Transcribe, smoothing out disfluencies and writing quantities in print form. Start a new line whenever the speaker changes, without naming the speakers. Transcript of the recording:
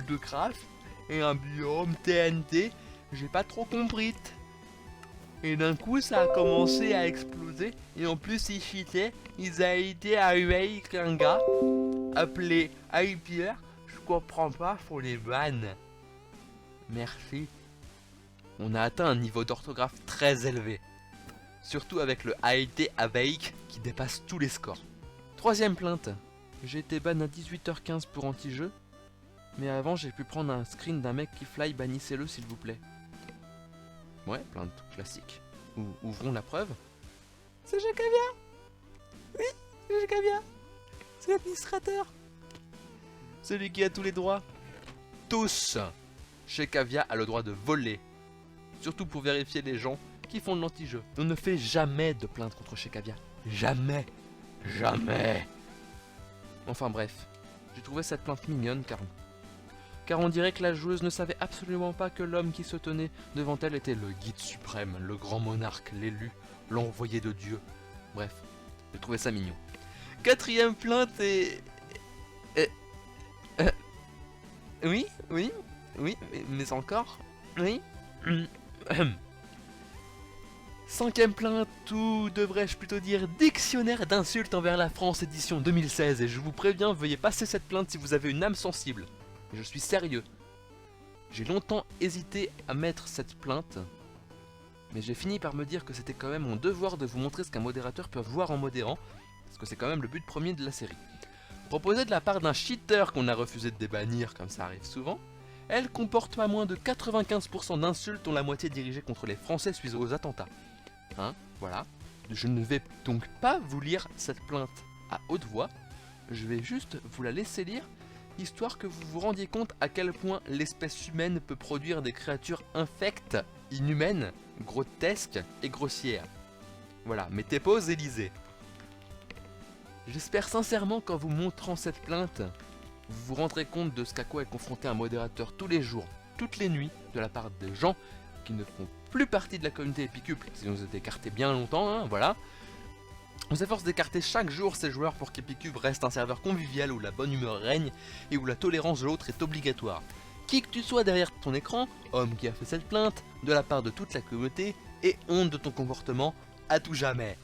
de craft et un biome TNT, j'ai pas trop compris. Et d'un coup ça a commencé à exploser et en plus ils cheataient, ils a été arrivés avec un gars appelé Hyper, je comprends pas, faut les vannes. Merci. On a atteint un niveau d'orthographe très élevé. Surtout avec le AIT Awake qui dépasse tous les scores. Troisième plainte. J'ai été ban à 18h15 pour anti-jeu. Mais avant j'ai pu prendre un screen d'un mec qui fly, bannissez-le s'il vous plaît. Ouais, plainte classique. Ouvrons la preuve. C'est Jacavia. Oui, c'est Jacavia. C'est l'administrateur. Celui qui a tous les droits. Tous. Jacavia a le droit de voler. Surtout pour vérifier les gens qui font de l'anti-jeu. On ne fait jamais de plainte contre Jacavia. Jamais. Jamais. Enfin bref, j'ai trouvé cette plainte mignonne car on dirait que la joueuse ne savait absolument pas que l'homme qui se tenait devant elle était le guide suprême, le grand monarque, l'élu, l'envoyé de Dieu. Bref, j'ai trouvé ça mignon. Quatrième plainte et... Oui, mais encore. Oui. Cinquième plainte, ou devrais-je plutôt dire dictionnaire d'insultes envers la France édition 2016. Et je vous préviens, veuillez passer cette plainte si vous avez une âme sensible. Je suis sérieux. J'ai longtemps hésité à mettre cette plainte, mais j'ai fini par me dire que c'était quand même mon devoir de vous montrer ce qu'un modérateur peut voir en modérant, parce que c'est quand même le but premier de la série. Proposée de la part d'un cheater qu'on a refusé de débannir, comme ça arrive souvent, elle comporte pas moins de 95% d'insultes, dont la moitié dirigées contre les Français suite aux attentats. Hein, voilà. Je ne vais donc pas vous lire cette plainte à haute voix, je vais juste vous la laisser lire, histoire que vous vous rendiez compte à quel point l'espèce humaine peut produire des créatures infectes, inhumaines, grotesques et grossières. Voilà, mettez pause et lisez. J'espère sincèrement qu'en vous montrant cette plainte, vous vous rendrez compte de ce qu'à quoi est confronté un modérateur tous les jours, toutes les nuits, de la part des gens qui ne font plus partie de la communauté Epicube, ils nous ont écartés bien longtemps, hein, voilà. On s'efforce d'écarter chaque jour ces joueurs pour qu'Epicube reste un serveur convivial où la bonne humeur règne et où la tolérance de l'autre est obligatoire. Qui que tu sois derrière ton écran, homme qui a fait cette plainte, de la part de toute la communauté, et honte de ton comportement à tout jamais.